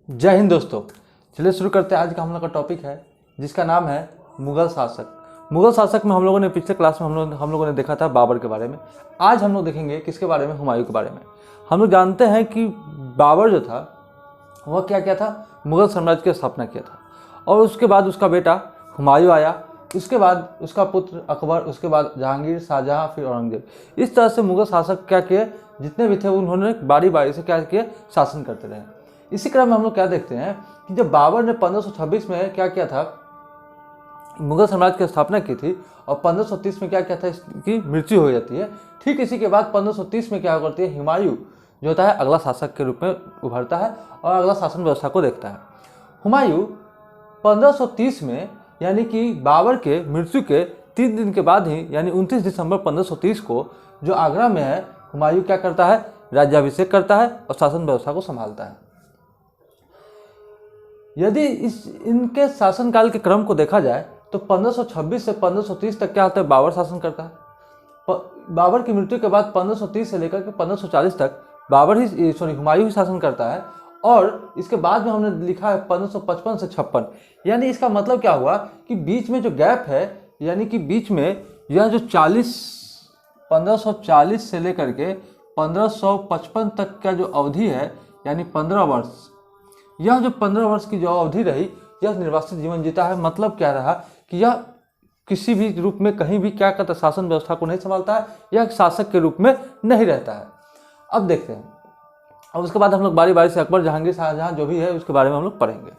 जय हिंद दोस्तों। चलिए शुरू करते हैं। आज का हम लोग का टॉपिक है जिसका नाम है मुगल शासक। मुगल शासक में हम लोगों ने पिछले क्लास में हम लोगों ने देखा था बाबर के बारे में। आज हम लोग देखेंगे किसके बारे में, हुमायूं के बारे में। हम लोग जानते हैं कि बाबर जो था वह क्या क्या था, मुगल साम्राज्य की स्थापना किया था और उसके बाद उसका बेटा हुमायूं आया, उसके बाद उसका पुत्र अकबर, उसके बाद जहांगीर, शाहजहां, फिर औरंगजेब। इस तरह से मुगल शासक क्या किए, जितने भी थे उन्होंने बारी बारी से क्या किए, शासन करते रहे। इसी क्रम में हम लोग क्या देखते हैं कि जब बाबर ने 1526 में क्या किया था, मुगल साम्राज्य की स्थापना की थी और 1530 में क्या किया था, इसकी मृत्यु हो जाती है। ठीक इसी के बाद 1530 में क्या करती है, हुमायूं जो होता है अगला शासक के रूप में उभरता है और अगला शासन व्यवस्था को देखता है। हुमायूं 1530 में यानी कि बाबर के मृत्यु के 3 दिन के बाद ही यानी 29 दिसंबर 1530 को जो आगरा में है, हुमायूं क्या करता है, राज्याभिषेक करता है और शासन व्यवस्था को संभालता है। यदि इनके शासनकाल के क्रम को देखा जाए तो 1526 से 1530 तक क्या होता है, बाबर शासन करता है। बाबर की मृत्यु के बाद 1530 से लेकर के 1540 तक हुमायूं ही शासन करता है। और इसके बाद में हमने लिखा है 1555 से 56। यानी इसका मतलब क्या हुआ कि बीच में जो गैप है, यानी कि बीच में यह जो 1540 से लेकर के 1555 तक का जो अवधि है, यानी 15 वर्ष, यह जो 15 वर्ष की जो अवधि रही, यह निर्वासित जीवन जीता है। मतलब क्या रहा कि यह किसी भी रूप में कहीं भी क्या करता, शासन व्यवस्था को नहीं संभालता है, यह शासक के रूप में नहीं रहता है। अब देखते हैं, अब उसके बाद हम लोग बारी बारी से अकबर, जहांगीर, शाहजहां जो भी है उसके बारे में हम लोग पढ़ेंगे।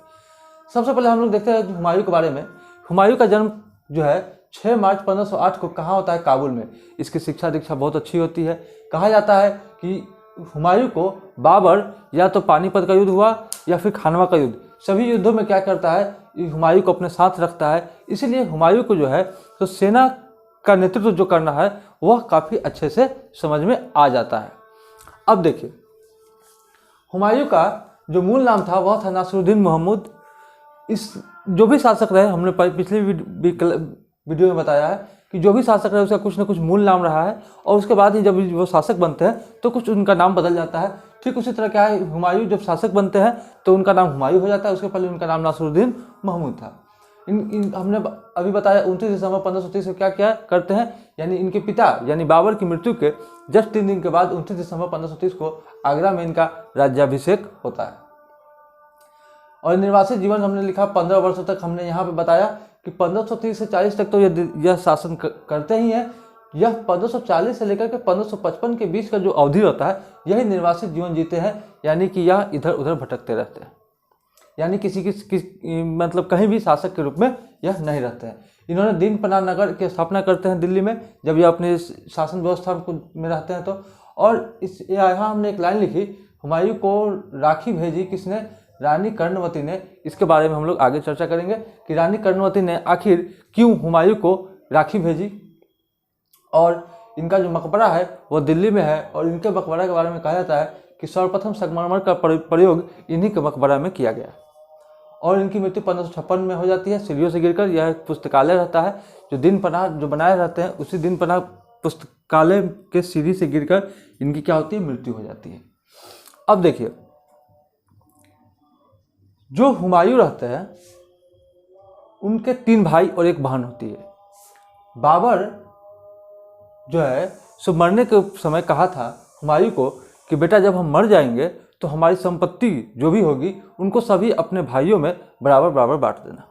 सबसे पहले हम लोग देखते हैं हुमायूं के बारे में। हुमायूं का जन्म जो है 6 मार्च 1508 को कहाँ होता है, काबुल में। इसकी शिक्षा दीक्षा बहुत अच्छी होती है। कहा जाता है कि हुमायूं को बाबर या तो पानीपत का युद्ध हुआ या फिर खानवा का युद्ध, सभी युद्धों में क्या करता है, हुमायूं को अपने साथ रखता है। इसीलिए हुमायूं को जो है तो सेना का नेतृत्व जो करना है वह काफ़ी अच्छे से समझ में आ जाता है। अब देखिए, हुमायूं का जो मूल नाम था वह था नासिरुद्दीन महमूद। इस जो भी शासक रहे, हमने पिछले वीडियो में बताया है कि जो भी शासक रहे उसका कुछ न कुछ मूल नाम रहा है और उसके बाद ही जब वो शासक बनते हैं तो कुछ उनका नाम बदल जाता है। ठीक उसी तरह क्या है, हुमायूं जब शासक बनते हैं तो उनका नाम हुमायूं हो जाता है, उसके पहले उनका नाम नासिरुद्दीन महमूद था। हमने अभी बताया 29 दिसंबर 1530 को क्या क्या करते हैं, यानी इनके पिता यानी बाबर की मृत्यु के जस्ट 3 दिन के बाद 29 दिसंबर 1530 को आगरा में इनका राज्याभिषेक होता है। और निर्वासित जीवन हमने लिखा 15 वर्षों तक। हमने यहाँ पे बताया कि 1530 से 40 तक तो यह शासन करते ही हैं। यह 1540 से लेकर के 1555 के बीच का जो अवधि होता है यही निर्वासित जीवन जीते हैं, यानी कि यह इधर उधर भटकते रहते हैं, यानी किसी मतलब कहीं भी शासक के रूप में यह नहीं रहते हैं। इन्होंने दीन पनाह नगर की स्थापना करते हैं दिल्ली में, जब यह अपने शासन व्यवस्था में रहते हैं तो। और यहाँ हमने एक लाइन लिखी, हुमायूं को राखी भेजी किसने, रानी कर्णवती ने। इसके बारे में हम लोग आगे चर्चा करेंगे कि रानी कर्णवती ने आखिर क्यों हुमायूं को राखी भेजी। और इनका जो मकबरा है वो दिल्ली में है और इनके मकबरा के बारे में कहा जाता है कि सर्वप्रथम संगमरमर का प्रयोग इन्हीं के मकबरा में किया गया। और इनकी मृत्यु 1556 में हो जाती है सीढ़ियों से गिरकर। यह एक पुस्तकालय रहता है जो दिन पनाह जो बनाए रहते हैं, उसी दिन पनाह पुस्तकालय के सीढ़ी से गिरकर इनकी क्या होती है, मृत्यु हो जाती है। अब देखिए, जो हुमायूं रहते हैं उनके 3 भाई और 1 बहन होती है। बाबर जो है सो मरने के समय कहा था हुमायूं को कि बेटा जब हम मर जाएंगे तो हमारी संपत्ति जो भी होगी उनको सभी अपने भाइयों में बराबर बराबर बांट देना।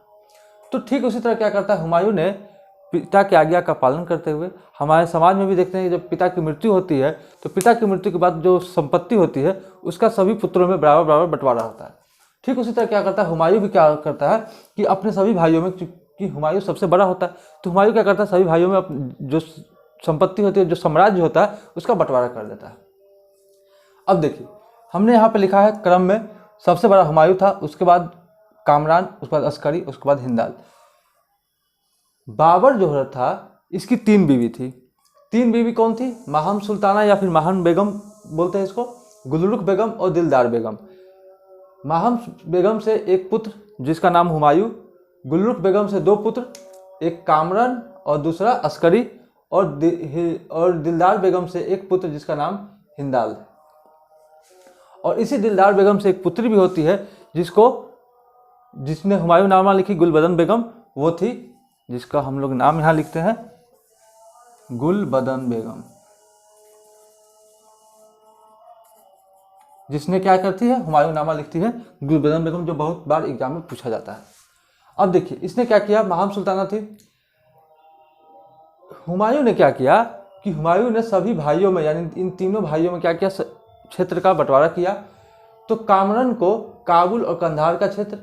तो ठीक उसी तरह क्या करता है, हुमायूं ने पिता की आज्ञा का पालन करते हुए, हमारे समाज में भी देखते हैं कि जब पिता की मृत्यु होती है तो पिता की मृत्यु के बाद जो संपत्ति होती है उसका सभी पुत्रों में बराबर बराबर बंटवारा होता है। ठीक उसी तरह क्या करता है, हुमायूं भी क्या करता है कि अपने सभी भाइयों में, कि हुमायूं सबसे बड़ा होता है तो हुमायूं क्या करता है, सभी भाइयों में जो संपत्ति होती है, जो साम्राज्य होता है उसका बंटवारा कर देता है। अब देखिए, हमने यहाँ पे लिखा है क्रम में, सबसे बड़ा हुमायूं था, उसके बाद कामरान, उसके बाद अस्करी, उसके बाद हिंदाल। बाबर जो था इसकी 3 बीवी थी। 3 बीवी कौन थी, माहम सुल्ताना या फिर महान बेगम बोलते हैं इसको, गुलरुख बेगम और दिलदार बेगम। माहम बेगम से 1 पुत्र जिसका नाम हुमायूं, गुलरुख बेगम से 2 पुत्र, एक कामरान और दूसरा अस्करी, और दिलदार बेगम से 1 पुत्र जिसका नाम हिंदाल। और इसी दिलदार बेगम से एक पुत्री भी होती है जिसने हुमायूंनामा लिखी गुलबदन बेगम वो थी, जिसका हम लोग नाम यहाँ लिखते हैं गुलबदन बेगम, जिसने क्या करती है हुमायूंनामा लिखती है गुलबदन बेगम, जो बहुत बार एग्जाम में पूछा जाता है। अब देखिए इसने क्या किया, महान सुल्ताना थी। हुमायूं ने क्या किया कि हुमायूं ने सभी भाइयों में यानी इन तीनों भाइयों में क्या किया, क्षेत्र का बंटवारा किया। तो कामरन को काबुल और कंधार का क्षेत्र,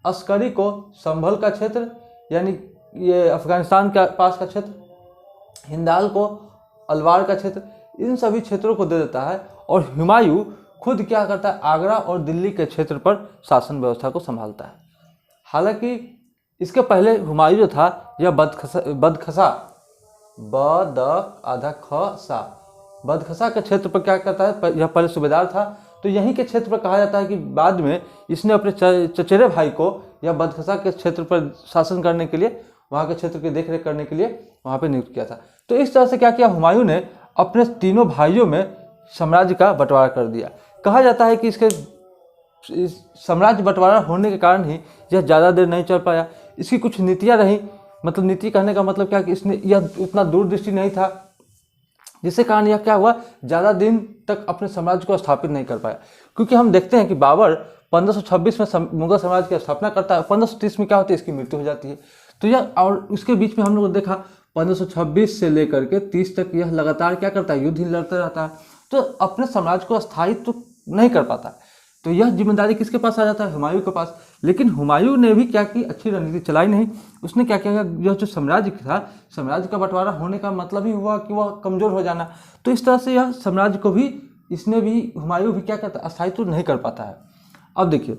अस्करी को संभल का क्षेत्र यानी ये अफगानिस्तान के पास का क्षेत्र, हिंदाल को अलवार का क्षेत्र, इन सभी क्षेत्रों को दे देता है। और हुमायूं खुद क्या करता है, आगरा और दिल्ली के क्षेत्र पर शासन व्यवस्था को संभालता है। हालांकि इसके पहले हुमायूं जो था यह बदखसा के क्षेत्र पर क्या करता है, यह पहले सूबेदार था। तो यहीं के क्षेत्र पर कहा जाता है कि बाद में इसने अपने चचेरे भाई को या बदखसा के क्षेत्र पर शासन करने के लिए, वहाँ के क्षेत्र की देखरेख करने के लिए वहाँ पर नियुक्त किया था। तो इस तरह से क्या किया, हुमायूं ने अपने तीनों भाइयों में साम्राज्य का बंटवारा कर दिया। कहा जाता है कि इसके साम्राज्य बंटवारा होने के कारण ही यह ज़्यादा देर नहीं चल पाया। इसकी कुछ नीतियाँ रही, मतलब नीति कहने का मतलब क्या कि इसने यह उतना दूरदृष्टि नहीं था, जिसके कारण यह क्या हुआ, ज़्यादा दिन तक अपने साम्राज्य को स्थापित नहीं कर पाया। क्योंकि हम देखते हैं कि बाबर 1526 में मुगल साम्राज्य की स्थापना करता है, 1530 में क्या होती है, इसकी मृत्यु हो जाती है। तो यह, और उसके बीच में हम लोगों ने देखा 1526 से लेकर के 30 तक यह लगातार क्या करता है, युद्ध ही लड़ता रहता है। तो अपने साम्राज्य को स्थायित्व नहीं कर पाता। तो यह जिम्मेदारी किसके पास आ जाता है, हुमायूं के पास। लेकिन हुमायूं ने भी क्या की, अच्छी रणनीति चलाई नहीं। उसने क्या किया, यह जो साम्राज्य था, साम्राज्य का बंटवारा होने का मतलब ही हुआ कि वह कमजोर हो जाना। तो इस तरह से यह साम्राज्य को भी हुमायूं भी क्या करता है, स्थायित्व नहीं कर पाता है। अब देखिए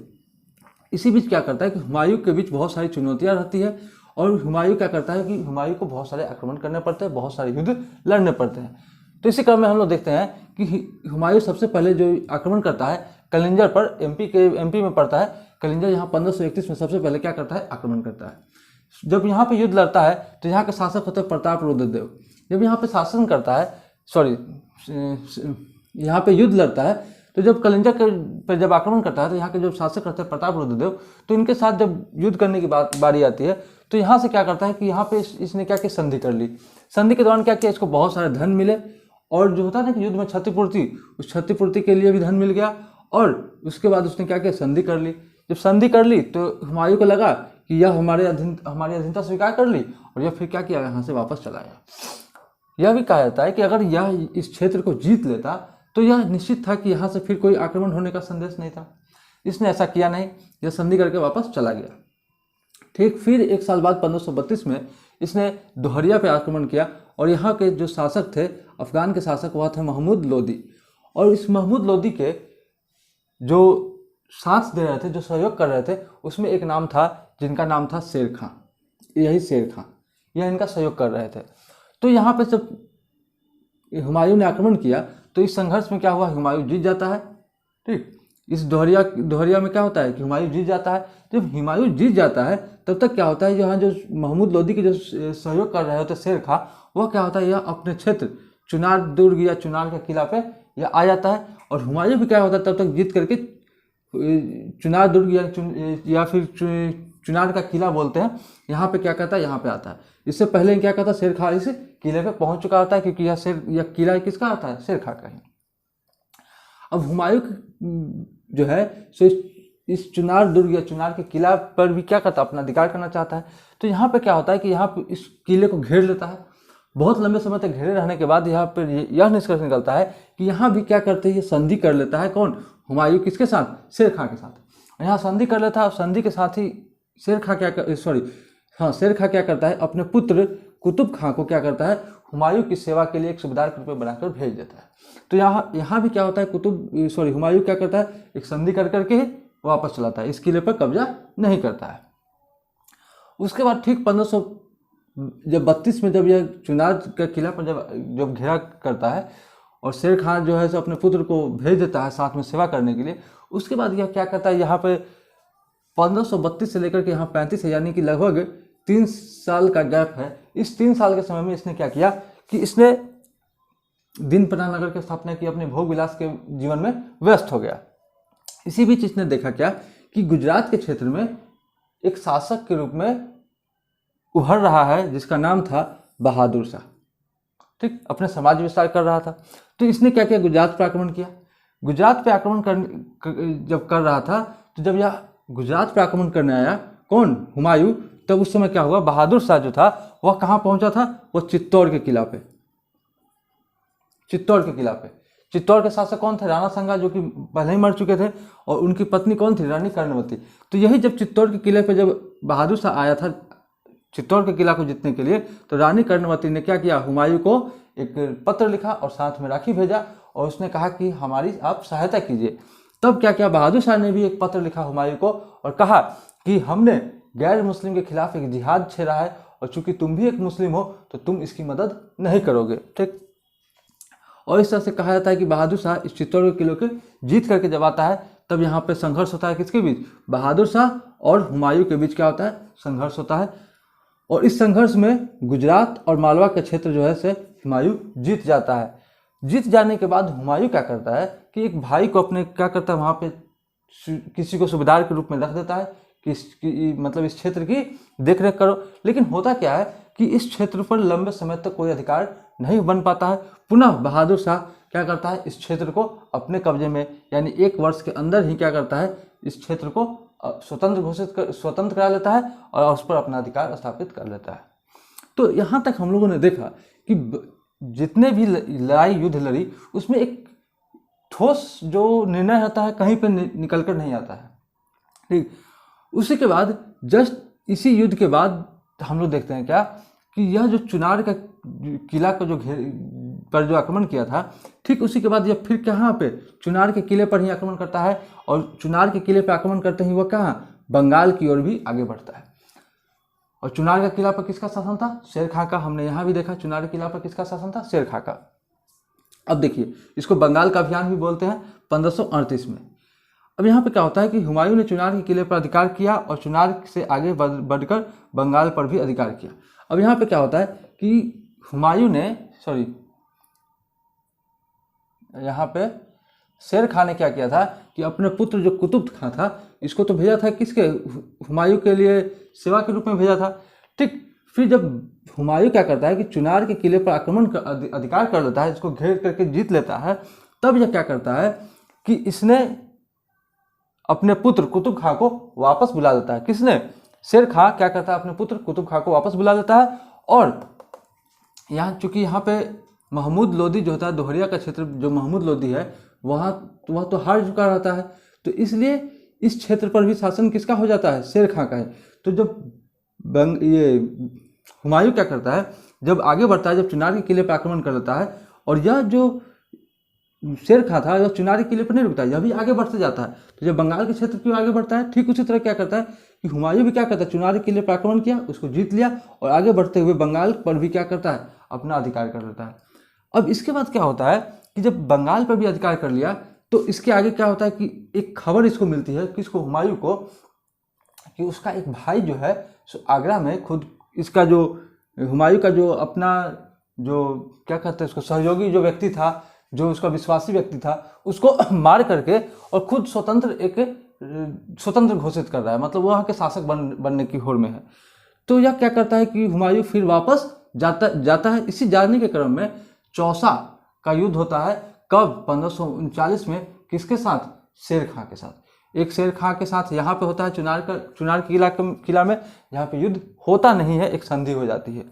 इसी बीच क्या करता है कि हुमायूं के बीच बहुत सारी चुनौतियाँ रहती है, और हुमायूं क्या करता है कि हुमायूं को बहुत सारे आक्रमण करने पड़ते हैं, बहुत सारे युद्ध लड़ने पड़ते हैं। तो इसी क्रम में हम लोग देखते हैं कि हुमायूं सबसे पहले जो आक्रमण करता है कलिंजर पर, एमपी में पड़ता है कलिंजर, यहाँ 1531 में सबसे पहले क्या करता है, आक्रमण करता है। जब यहाँ पे युद्ध लड़ता है तो यहाँ के शासक होते हैं प्रताप रुद्र देव। जब यहाँ पे शासन करता है, यहाँ पे युद्ध लड़ता है, तो जब कलिंजर पर जब आक्रमण करता है तो यहाँ के जो शासक रहते हैं प्रताप रुद्र देव, तो इनके साथ जब युद्ध करने की बारी आती है तो यहाँ से क्या करता है कि यहाँ पे इसने क्या किया, संधि कर ली। संधि के दौरान क्या किया, इसको बहुत सारे धन मिले, और जो होता है ना कि युद्ध में क्षतिपूर्ति, उस क्षतिपूर्ति के लिए भी धन मिल गया। और उसके बाद उसने क्या किया, संधि कर ली। जब संधि कर ली तो हुमायूं को लगा कि यह हमारी अधीनता स्वीकार कर ली, और यह फिर क्या किया, यहाँ से वापस चला गया। यह भी कहा जाता है कि अगर यह इस क्षेत्र को जीत लेता तो यह निश्चित था कि यहाँ से फिर कोई आक्रमण होने का संदेश नहीं था। इसने ऐसा किया नहीं, यह संधि करके वापस चला गया। ठीक फिर एक साल बाद 1532 में इसने दोहरिया पे आक्रमण किया, और यहाँ के जो शासक थे, अफगान के शासक, वह थे महमूद लोदी। और इस महमूद लोदी के जो साथ दे रहे थे, जो सहयोग कर रहे थे, उसमें एक नाम था जिनका नाम था शेर खां। यही शेर खां, यह इनका सहयोग कर रहे थे। तो यहाँ पे जब हुमायूं ने आक्रमण किया तो इस संघर्ष में क्या हुआ, हुमायूं जीत जाता है। ठीक, इस दोहरिया में क्या होता है कि हुमायूं जीत जाता है। जब हुमायूं जीत जाता है तब तक क्या होता है, यहाँ जो महमूद लोदी के जो सहयोग कर रहे होते शेर खां, वह क्या होता है, यह अपने क्षेत्र चुनार दुर्ग या चुनार के किला पे यह आ जाता है। और हुमायूं भी क्या होता है, तब तक जीत करके चुनार दुर्ग या फिर चुनार का किला बोलते हैं, यहाँ पे क्या करता है, यहाँ पे आता है। इससे पहले क्या करता है, शेर खां इस किले पे पहुंच चुका होता है, क्योंकि यह किला किसका आता है, शेर खां का ही। अब हुमायूं जो है सो इस चुनार दुर्ग या चुनार के किला पर भी क्या करता है, अपना अधिकार करना चाहता है। तो यहाँ पे क्या होता है कि यहाँ पे इस किले को घेर लेता है। बहुत लंबे समय तक घेरे रहने के बाद यहाँ पर यह निष्कर्ष निकलता है कि यहाँ भी क्या करते हैं, ये संधि कर लेता है। कौन, हुमायूं, किसके साथ, शेर खां के साथ। यहाँ संधि कर लेता है, और संधि के साथ ही शेर खां क्या करता है, अपने पुत्र कुतुब खां को क्या करता है, हुमायूं की सेवा के लिए एक सूबेदार के रूप में बनाकर भेज देता है। तो यहाँ भी क्या होता है, हुमायूं क्या करता है, एक संधि कर करके ही वापस चलाता है, इस किले पर कब्जा नहीं करता है। उसके बाद ठीक 1532 में जब यह चुनार का किला पर जब घेरा करता है, और शेर खां जो है सो अपने पुत्र को भेज देता है साथ में सेवा करने के लिए, उसके बाद यह क्या करता है, यहाँ पे 1532 से लेकर के यहाँ 35 है, यानी कि लगभग 3 साल का गैप है। इस 3 साल के समय में इसने क्या किया कि इसने दीनपनाह नगर की स्थापना की, अपने भोग विलास के जीवन में व्यस्त हो गया। इसी बीच इसने देखा क्या कि गुजरात के क्षेत्र में एक शासक के रूप में उभर रहा है जिसका नाम था बहादुर शाह। ठीक, अपने समाज विस्तार कर रहा था। तो इसने क्या किया, गुजरात पर आक्रमण किया। गुजरात पे आक्रमण जब कर रहा था, तो जब यह गुजरात पे आक्रमण करने आया कौन, हुमायूं, तब उस समय क्या हुआ, बहादुर शाह जो था वह कहाँ पहुंचा था, वह चित्तौड़ के किला पे। चित्तौड़ के किला पे चित्तौड़ के शासक कौन थे, राणा संगा, जो कि पहले ही मर चुके थे, और उनकी पत्नी कौन थी, रानी कर्णवती। तो यही जब चित्तौड़ के किले पे जब बहादुर शाह आया था चित्तौड़ के किला को जीतने के लिए, तो रानी कर्णवती ने क्या किया, हुमायूं को एक पत्र लिखा और साथ में राखी भेजा, और उसने कहा कि हमारी आप सहायता कीजिए। तब क्या किया, बहादुर शाह ने भी एक पत्र लिखा हुमायूं को और कहा कि हमने गैर मुस्लिम के खिलाफ एक जिहाद छेड़ा है, और चूंकि तुम भी एक मुस्लिम हो तो तुम इसकी मदद नहीं करोगे। ठीक, और इस तरह से कहा जाता है कि बहादुर शाह इस चित्तौड़ के किले के जीत करके जब आता है, तब यहाँ पे संघर्ष होता है किसके बीच, बहादुर शाह और हुमायूं के बीच क्या होता है, संघर्ष होता है। और इस संघर्ष में गुजरात और मालवा का क्षेत्र जो है से हुमायूं जीत जाता है। जीत जाने के बाद हुमायूं क्या करता है कि एक भाई को अपने क्या करता है, वहाँ पे किसी को सूबेदार के रूप में रख देता है कि मतलब इस क्षेत्र की देखरेख करो। लेकिन होता क्या है कि इस क्षेत्र पर लंबे समय तक कोई अधिकार नहीं बन पाता है। पुनः बहादुर शाह क्या करता है, इस क्षेत्र को अपने कब्जे में, यानी 1 वर्ष के अंदर ही क्या करता है, इस क्षेत्र को स्वतंत्र करा लेता है और उस पर अपना अधिकार स्थापित कर लेता है। तो यहाँ तक हम लोगों ने देखा कि जितने भी लड़ाई युद्ध लड़ी, उसमें एक ठोस जो निर्णय होता है कहीं पर निकल कर नहीं आता है। ठीक, उसी के बाद जस्ट इसी युद्ध के बाद हम लोग देखते हैं क्या कि यह जो चुनार का किला को जो आक्रमण किया था, ठीक उसी के बाद यह फिर कहाँ पे, चुनार के किले पर ही आक्रमण करता है। और चुनार के किले पर आक्रमण करते ही वह कहाँ, बंगाल की ओर भी आगे बढ़ता है। और चुनार का किला पर किसका शासन था, शेर खां का। हमने यहाँ भी देखा चुनार के किला पर किसका शासन था, शेर खां का। अब देखिए, इसको बंगाल का अभियान भी बोलते हैं 1538 में। अब यहाँ पे क्या होता है कि हुमायूं ने चुनार के किले पर अधिकार किया और चुनार से आगे बढ़कर बंगाल पर भी अधिकार किया। अब यहाँ पे क्या होता है कि हुमायूं ने यहाँ पे शेर खां ने क्या किया था कि अपने पुत्र जो कुतुब खां था, इसको तो भेजा था किसके, हुमायूं के लिए सेवा के रूप में भेजा था। ठीक, फिर जब हुमायूं क्या करता है कि चुनार के किले पर आक्रमण का अधिकार कर लेता है, इसको घेर करके जीत लेता है, तब यह क्या करता है कि इसने अपने पुत्र कुतुब खां को वापस बुला लेता है। किसने, शेर खां क्या करता है, अपने पुत्र कुतुब खां को वापस बुला लेता है। और यहाँ चूंकि यहाँ पे महमूद लोदी जो होता है, दोहरिया का क्षेत्र जो महमूद लोदी है, वह तो हार चुका रहता है, तो इसलिए इस क्षेत्र पर भी शासन किसका हो जाता है, शेर खां का है। तो जब ये हुमायूं क्या करता है, जब आगे बढ़ता है, जब चुनार के किले पर आक्रमण कर लेता है, और यह जो शेर खां था यह चुनार के किले पर नहीं रुकता है, यह भी आगे बढ़ते जाता है। तो जब बंगाल के क्षेत्र की आगे बढ़ता है, ठीक उसी तरह क्या करता है कि हुमायूं भी क्या करता है, चुनार के किले पर आक्रमण किया, उसको जीत लिया, और आगे बढ़ते हुए बंगाल पर भी क्या करता है, अपना अधिकार कर लेता है। अब इसके बाद क्या होता है कि जब बंगाल पर भी अधिकार कर लिया, तो इसके आगे क्या होता है कि एक खबर इसको मिलती है, किसको, हुमायूं को, कि उसका एक भाई जो है आगरा में, खुद इसका जो हुमायूं का जो अपना जो क्या कहते हैं उसको, सहयोगी जो व्यक्ति था, जो उसका विश्वासी व्यक्ति था, उसको मार करके और खुद स्वतंत्र घोषित कर रहा है, मतलब वहाँ के शासक बनने की होड़ में है। तो यह क्या करता है कि हुमायूं फिर वापस जाता है। इसी जाने के क्रम में चौसा का युद्ध होता है, कब, 1539 में, किसके साथ, शेर खां के साथ। एक शेर खां के साथ यहाँ पे होता है चुनार के किला में, यहाँ पे युद्ध होता नहीं है, एक संधि हो जाती है।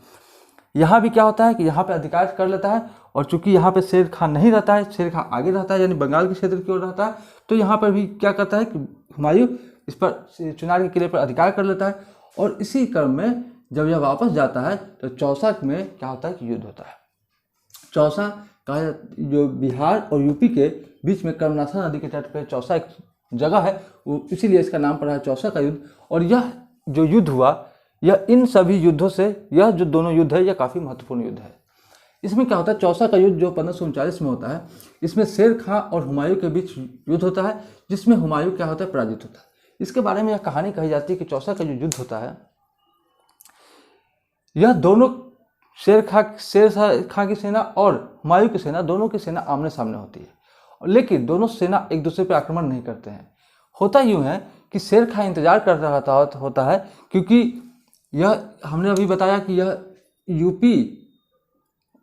यहाँ भी क्या होता है कि यहाँ पे अधिकार कर लेता है, और चूंकि यहाँ पे शेर खां नहीं रहता है, शेर खां आगे रहता है, यानी बंगाल के क्षेत्र की ओर रहता है, तो यहाँ पर भी क्या करता है कि हुमायूं इस पर चुनार के किले पर अधिकार कर लेता है। और इसी क्रम में जब यह वापस जाता है, तो चौसा में क्या होता है कि युद्ध होता है। चौसा का जो बिहार और यूपी के बीच में कर्मनाशा नदी के तट पर चौसा एक जगह है, वो इसीलिए इसका नाम पड़ा है चौसा का युद्ध। और यह जो युद्ध हुआ, यह इन सभी युद्धों से, यह जो दोनों युद्ध है, यह काफ़ी महत्वपूर्ण युद्ध है। इसमें क्या होता है, चौसा का युद्ध जो 1539 में होता है, इसमें शेर खां और हुमायूं के बीच युद्ध होता है, जिसमें हुमायूं क्या होता है, पराजित होता है। इसके बारे में यह कहानी कही जाती है कि चौसा का जो युद्ध होता है, यह दोनों शेर खां की सेना और हुमायूं की सेना, दोनों की सेना आमने सामने होती है, लेकिन दोनों सेना एक दूसरे पर आक्रमण नहीं करते हैं। होता यूँ है कि शेर खां इंतजार कर रहा होता है, क्योंकि यह हमने अभी बताया कि यह यूपी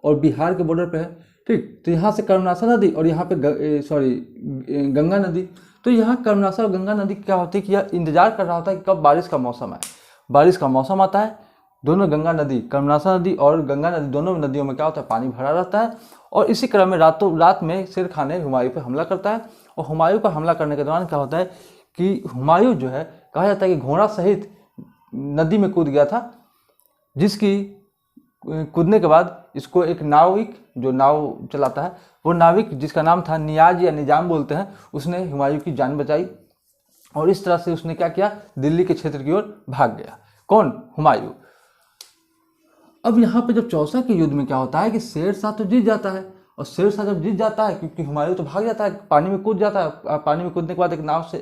और बिहार के बॉर्डर पे है, ठीक। तो यहाँ से कर्मनाशा नदी और यहाँ पे गंगा नदी, तो यहाँ कर्मनाशा और गंगा नदी क्या होती है कि यह इंतजार कर रहा होता है कि कब बारिश का मौसम आए। बारिश का मौसम आता है, दोनों गंगा नदी, कर्मनाशा नदी और गंगा नदी, दोनों नदियों में क्या होता है, पानी भरा रहता है। और इसी क्रम में रात में शेर खां ने हुमायूं पर हमला करता है, और हुमायूं पर हमला करने के दौरान क्या होता है कि हुमायूं जो है, कहा जाता है कि घोड़ा सहित नदी में कूद गया था, जिसकी कूदने के बाद इसको एक नाविक, जो नाव चलाता है, वो नाविक जिसका नाम था नियाज या निजाम बोलते हैं, उसने हुमायूं की जान बचाई। और इस तरह से उसने क्या किया, दिल्ली के क्षेत्र की ओर भाग गया। कौन? हुमायूं। अब यहाँ पे जब चौसा के युद्ध में क्या होता है कि शेर शाह तो जीत जाता है, और शेर शाह जब जीत जाता है, क्योंकि हुमायूं तो भाग जाता है, पानी में कूद जाता है, पानी में कूदने के बाद एक नाव से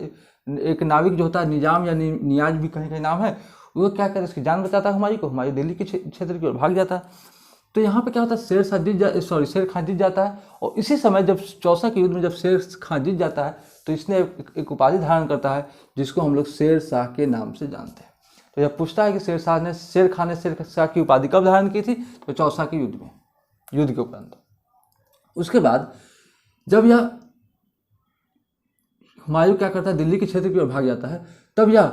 एक नाविक जो होता है, निजाम या नियाज भी कहीं कहीं नाम है, वो क्या करे, उसकी जान बचाता है हुमायूं को। हुमायूं दिल्ली के क्षेत्र की ओर भाग जाता है। तो यहाँ पे क्या होता है, शेर खां जीत जाता है। और इसी समय जब चौसा के युद्ध में जब शेर खां जीत जाता है, तो इसने एक उपाधि धारण करता है, जिसको हम लोग शेर शाह के नाम से जानते हैं। तो यह पूछता है कि शेर खां ने शेर शाह की उपाधि कब धारण की थी, तो चौसा के युद्ध में, युद्ध के उपरांत। उसके बाद जब यह हुमायूं क्या करता है, दिल्ली के क्षेत्र की ओर भाग जाता है, तब यह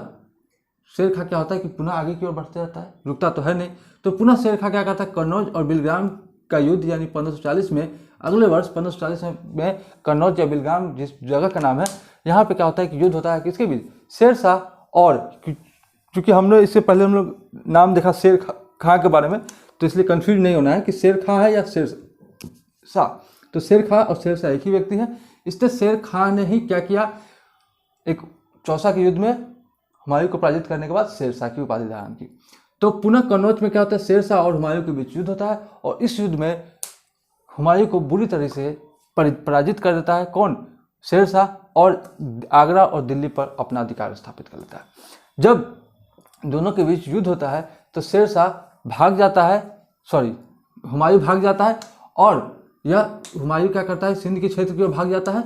शेर खां क्या होता है कि पुनः आगे की ओर बढ़ते रहता है, रुकता तो है नहीं। तो पुनः शेर खां क्या करता है, कन्नौज और बिलग्राम का युद्ध, यानी 1540 में, अगले वर्ष 1540 में कन्नौज या बिलग्राम जिस जगह का नाम है, यहाँ पे क्या होता है कि युद्ध होता है किसके बीच, शेर शाह और, क्योंकि हमने इससे पहले हम लोग नाम देखा शेर खां के बारे में, तो इसलिए कंफ्यूज नहीं होना है कि शेर खां है या शेर शाह। तो शेर खां और शेर शाह एक ही व्यक्ति है। इसलिए शेर खां ने ही क्या किया, एक चौसा के युद्ध में हुमायूं को पराजित करने के बाद शेर शाह की उपाधि धारण की। तो पुनः कन्नौज में क्या होता है, शेर शाह और हुमायूं के बीच युद्ध होता है, और इस युद्ध में हुमायूं को बुरी तरह से पराजित कर देता है। कौन? शेर शाह, और आगरा और दिल्ली पर अपना अधिकार स्थापित कर लेता है। जब दोनों के बीच युद्ध होता है, तो शेर शाह भाग जाता है, हुमायूं भाग जाता है, और यह हुमायूं क्या करता है, सिंध के क्षेत्र की ओर भाग जाता है,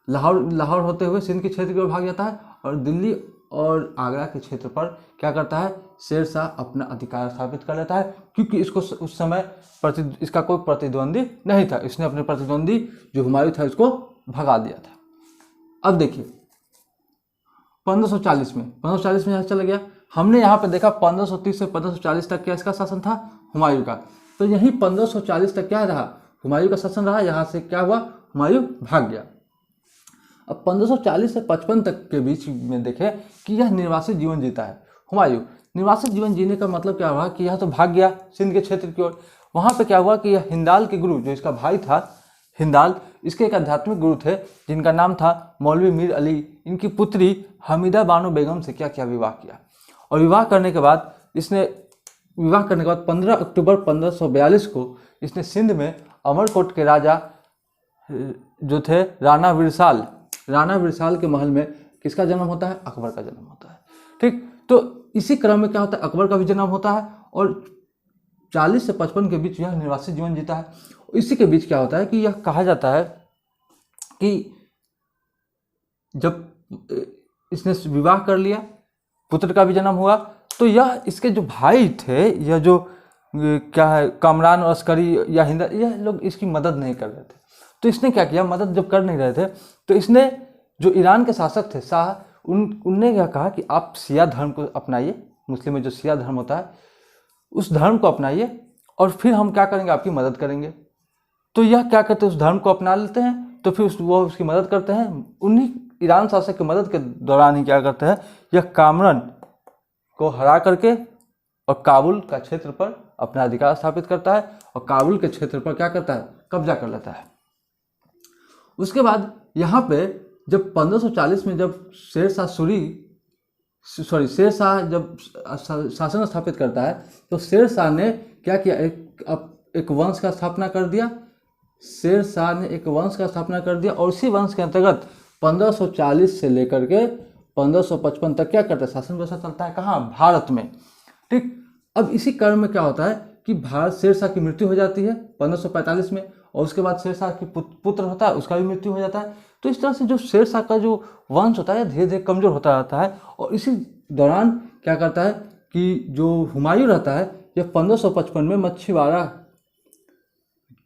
लाहौर होते हुए सिंध के क्षेत्र की ओर भाग जाता है, और दिल्ली और आगरा के क्षेत्र पर क्या करता है, शेर शाह अपना अधिकार स्थापित कर लेता है, क्योंकि इसको उस समय इसका कोई प्रतिद्वंदी नहीं था। इसने अपने प्रतिद्वंदी जो हुमायूं था इसको भगा दिया था। अब देखिए 1540 में यहाँ चला गया। हमने यहाँ पे देखा 1530 से 1540 तक क्या इसका शासन था, हुमायूं का। तो यही 1540 तक क्या रहा, हुमायूं का शासन रहा। यहाँ से क्या हुआ, हुमायूं भाग गया। अब 1540 से 55 तक के बीच में देखें कि यह निर्वासित जीवन जीता है हुमायूं। निर्वासित जीवन जीने का मतलब क्या हुआ कि यह तो भाग गया सिंध के क्षेत्र की ओर। वहाँ पे क्या हुआ कि यह हिंदाल के गुरु, जो इसका भाई था हिंदाल, इसके एक आध्यात्मिक गुरु थे जिनका नाम था मौलवी मीर अली। इनकी पुत्री हमीदा बानो बेगम से क्या किया, विवाह किया। और विवाह करने के बाद 15 अक्टूबर 1542 को इसने सिंध में अमरकोट के राजा जो थे राणा विरसाल के महल में किसका जन्म होता है, अकबर का जन्म होता है। ठीक, तो इसी क्रम में क्या होता है, अकबर का भी जन्म होता है, और 40 से 55 के बीच यह निर्वासित जीवन जीता है। इसी के बीच क्या होता है कि यह कहा जाता है कि जब इसने विवाह कर लिया, पुत्र का भी जन्म हुआ, तो यह इसके जो भाई थे, यह जो क्या है कामरान और अस्करी या हिंदा, यह लोग इसकी मदद नहीं कर रहे थे। तो इसने क्या किया, मदद जब कर नहीं रहे थे, तो इसने जो ईरान के शासक थे शाह, उनने क्या कहा कि आप शिया धर्म को अपनाइए, मुस्लिम में जो शिया धर्म होता है उस धर्म को अपनाइए, और फिर हम क्या करेंगे, आपकी मदद करेंगे। तो यह क्या करते हैं, उस धर्म को अपना लेते हैं, तो फिर वो उसकी मदद करते हैं। उन्हीं ईरान शासक की मदद के दौरान ही क्या करते हैं, यह कामरान को हरा करके और काबुल का क्षेत्र पर अपना अधिकार स्थापित करता है, और काबुल के क्षेत्र पर क्या करता है, कब्जा कर लेता है। उसके बाद यहाँ पे जब 1540 में जब शेर शाह जब शासन स्थापित करता है, तो शेर शाह ने क्या किया, एक वंश का स्थापना कर दिया। शेर शाह ने एक वंश का स्थापना कर दिया, और उसी वंश के अंतर्गत 1540 से लेकर के 1555 तक क्या करता है, शासन व्यवस्था चलता है। कहाँ, भारत में। ठीक, अब इसी क्रम में क्या होता है कि शेर शाह की मृत्यु हो जाती है 1545 में, और उसके बाद शेरशाह की पुत्र होता है, उसका भी मृत्यु हो जाता है। तो इस तरह से जो शेरशाह का जो वंश होता है धीरे धीरे कमजोर होता रहता है। और इसी दौरान क्या करता है कि जो हुमायूं रहता है यह 1555 में मछीवाड़ा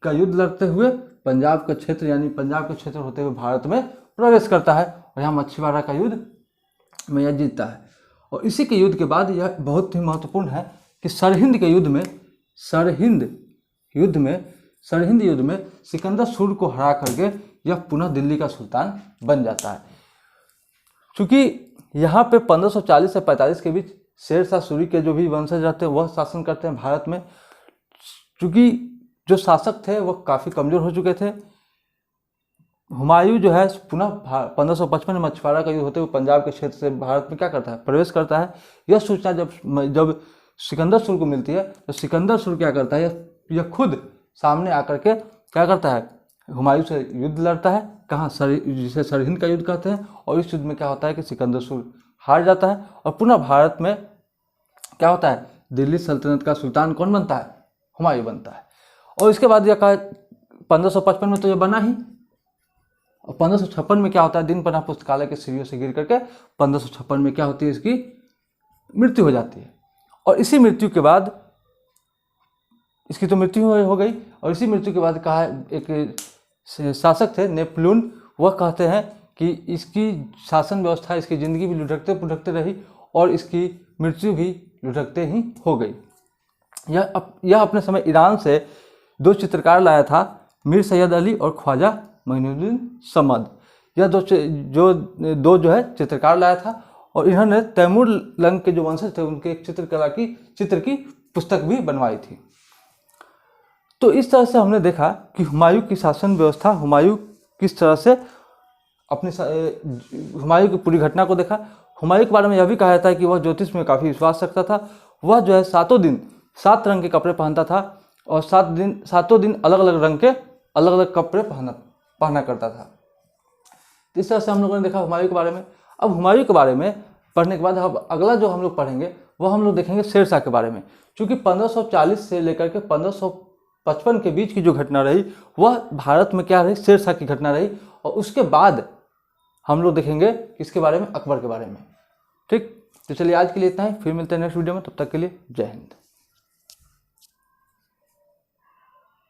का युद्ध लड़ते हुए पंजाब का क्षेत्र यानी पंजाब के क्षेत्र होते हुए भारत में प्रवेश करता है और यहाँ मछीवाड़ा का युद्ध में यह जीतता है। और इसी के युद्ध के बाद यह बहुत ही महत्वपूर्ण है कि सरहिंद के युद्ध में सरहिंद युद्ध में सिकंदर सूर्य को हरा करके यह पुनः दिल्ली का सुल्तान बन जाता है। चूँकि यहाँ पे 1540 से 45 के बीच शेरशाह सूरी के जो भी वंशज रहते हैं वह शासन करते हैं भारत में। चूँकि जो शासक थे वह काफ़ी कमज़ोर हो चुके थे। हुमायूं जो है पुनः 1555 में मछुआरा का युद्ध होते हुए पंजाब के क्षेत्र से भारत में क्या करता है, प्रवेश करता है। यह सूचना जब सिकंदर सूर को मिलती है तो सिकंदर सूर क्या करता है, यह खुद सामने आकर के क्या करता है, हुमायूं से युद्ध लड़ता है। कहाँ, जिसे सरहिंद का युद्ध कहते हैं। और इस युद्ध में क्या होता है कि सिकंदर सूर हार जाता है और पुनः भारत में क्या होता है, दिल्ली सल्तनत का सुल्तान कौन बनता है, हुमायूं बनता है। और इसके बाद यह कहा 1555 में तो यह बना ही, और 1556 में क्या होता है, दिन पनाह पुस्तकालय के सीढ़ियों से गिर करके 1556 में क्या होती है, इसकी मृत्यु हो जाती है। और इसी मृत्यु के बाद, इसकी तो मृत्यु हो गई, और इसी मृत्यु के बाद कहा एक शासक थे नेपोलियन, वह कहते हैं कि इसकी शासन व्यवस्था, इसकी ज़िंदगी भी लुढ़कते पुढ़कते रही और इसकी मृत्यु भी लुढ़कते ही हो गई। यह अपने समय ईरान से 2 चित्रकार लाया था, मीर सैयद अली और ख्वाजा मोइनुद्दीन समद। यह दो जो है चित्रकार लाया था और इन्होंने तैमूर लंग के जो वंशज थे उनके एक चित्र की पुस्तक भी बनवाई थी। तो इस तरह से हमने देखा कि हुमायूं की शासन व्यवस्था, हुमायूं किस तरह से हुमायूं की पूरी घटना को देखा। हुमायूं के बारे में यह भी कहा जाता है कि वह ज्योतिष में काफ़ी विश्वास रखता था। वह जो है 7 दिन 7 रंग के कपड़े पहनता था और 7 दिन अलग अलग रंग के अलग अलग कपड़े पहना करता था। तो इस तरह से हम लोगों ने देखा हुमायूं के बारे में। अब हुमायूं के बारे में पढ़ने के बाद अब अगला जो हम लोग पढ़ेंगे वह हम लोग देखेंगे शेरशाह के बारे में। क्योंकि 1540 से लेकर के 1555 के बीच की जो घटना रही वह भारत में क्या रही, शेरशाह की घटना रही। और उसके बाद हम लोग देखेंगे किसके बारे में, अकबर के बारे में। ठीक, तो चलिए आज के लिए इतना ही, फिर मिलते हैं नेक्स्ट वीडियो में। तब तक के लिए जय हिंद।